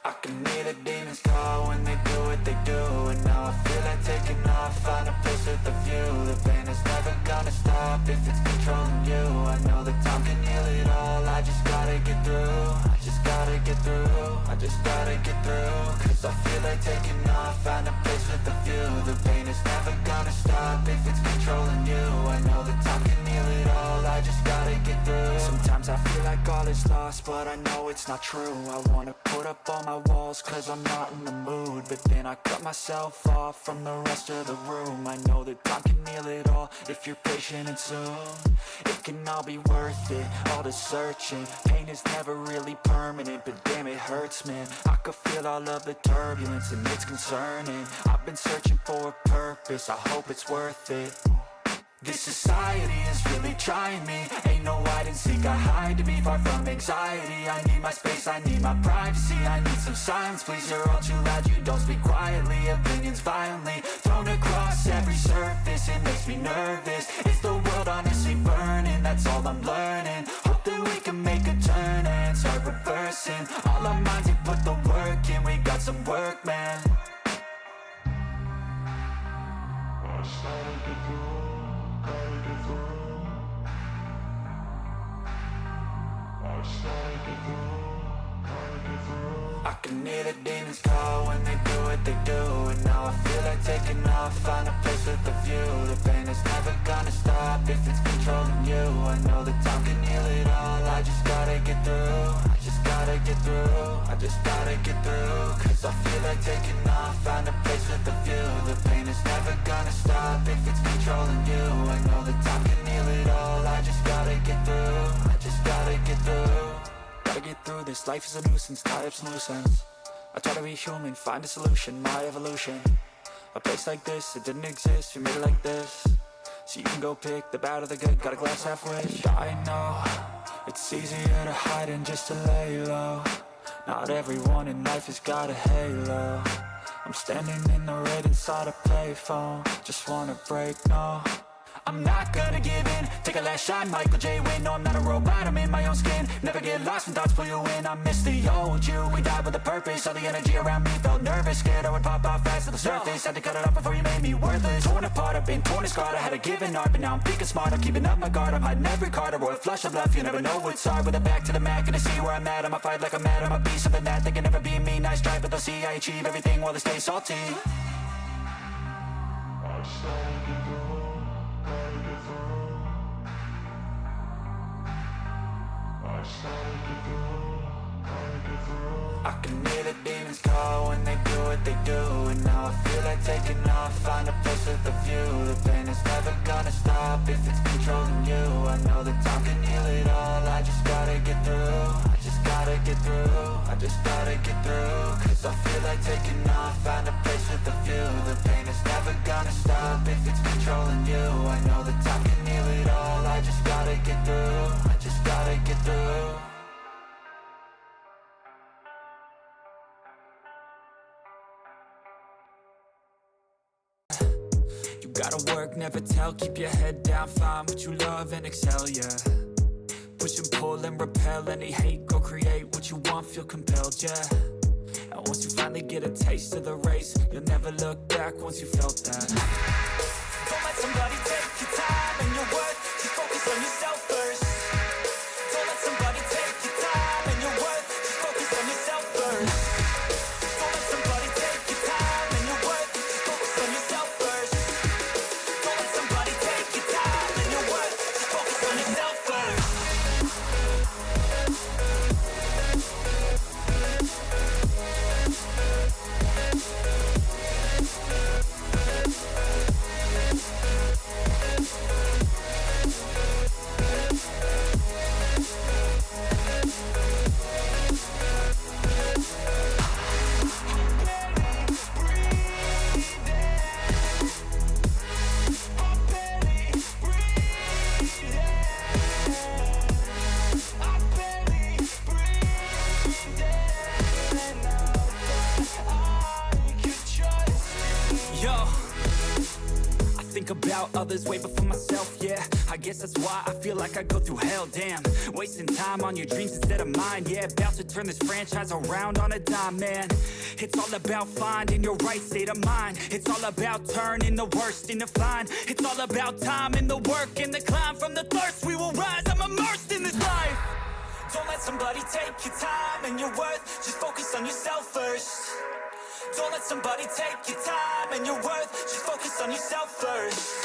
I can hear the demons call when they do what they do. And now I feel like taking off, find a place with a view. The pain is never gonna stop if it's controlling you. I know that time can heal it all, I just gotta get through. I just gotta get through, I just gotta get through. Cause I feel like taking off, find a place with a view. The pain is never gonna stop if it's controlling you. I know that time can heal it all, I just gotta get through. Sometimes I feel like all is lost, but I know it's not true. I wanna put up all my walls cause I'm not in the mood, but then I cut myself off from the rest of the room. I know that time can heal it all if you're patient and soon it can all be worth it, all the searching. Pain is never really permanent, but damn it hurts, man. I could feel all of the turbulence and it's concerning. I've been searching for a purpose, I hope it's worth it. This society is really trying me. Ain't no hide and seek, I hide to be far from anxiety. I need my space, I need my privacy. I need some silence, please, you're all too loud. You don't speak quietly, opinions violently thrown across every surface. It makes me nervous, is the world honestly burning? That's all I'm learning. Hope that we can make a turn and start reversing. All our minds and put the work in, we got some work, man. I started to do. I can hear the demons call when they do what they do. And now I feel like taking off, find a place with a view. The pain is never gonna stop if it's controlling you. I know that time can heal it all, I just gotta get through. I just gotta get through, I just gotta get through. Cause I feel like taking off, find a place with a view. The pain is never gonna stop if it's controlling you. I know that time can heal it all, I just gotta get through. I just gotta get through. Gotta get through this, life is a nuisance, tie up some loose ends. I try to be human, find a solution, my evolution. A place like this, it didn't exist, we made it like this. So you can go pick the bad or the good, got a glass half wish. I know, it's easier to hide than just to lay low. Not everyone in life has got a halo. I'm standing in the red inside a payphone. Just wanna break, no, I'm not gonna give in. Take a last shot, Michael J. Win. No, I'm not a robot, I'm in my own skin. Never get lost when thoughts pull you in. I miss the old you, we died with a purpose. All the energy around me felt nervous, scared I would pop off fast to the surface. Had to cut it off before you made me worthless. Torn apart, I've been torn and scarred. I had a given art, but now I'm thinking smart. I'm keeping up my guard, I'm hiding every card. A royal flush of left, you never know what's hard. With a back to the mat, gonna see where I'm at. I'ma fight like I'm mad, I'ma be something that they can never be me. Nice try, but they'll see I achieve everything while they stay salty. I can hear the demons call when they do what they do. And now I feel like taking off, find a place with a view. The pain is never gonna stop if it's controlling you. I know that time can heal it all, I just gotta get through. I just gotta get through, I just gotta get through. Cause I feel like taking off, find a place with a view. The pain is never gonna stop if it's controlling you. I know that time can heal it all, I just gotta get through. I just gotta get through. Gotta work, never tell, keep your head down, find what you love and excel, yeah. Push and pull and repel any hate, go create what you want, feel compelled, yeah. And once you finally get a taste of the race, you'll never look back once you felt that. Don't let somebody take your time and your worth, just focus on yourself first. Don't let somebody take your time and your worth, just focus on yourself first. Don't let somebody take your time and your worth, just focus on yourself first. think about others way before myself, yeah. I guess that's why I feel like I go through hell, damn. Wasting time on your dreams instead of mine, yeah. About to turn this franchise around on a dime, man. It's all about finding your right state of mind. It's all about turning the worst into fine. It's all about time and the work and the climb. From the thirst we will rise, I'm immersed in this life. Don't let somebody take your time and your worth. Just focus on yourself first. Don't let somebody take your time and your worth. Just focus on yourself first.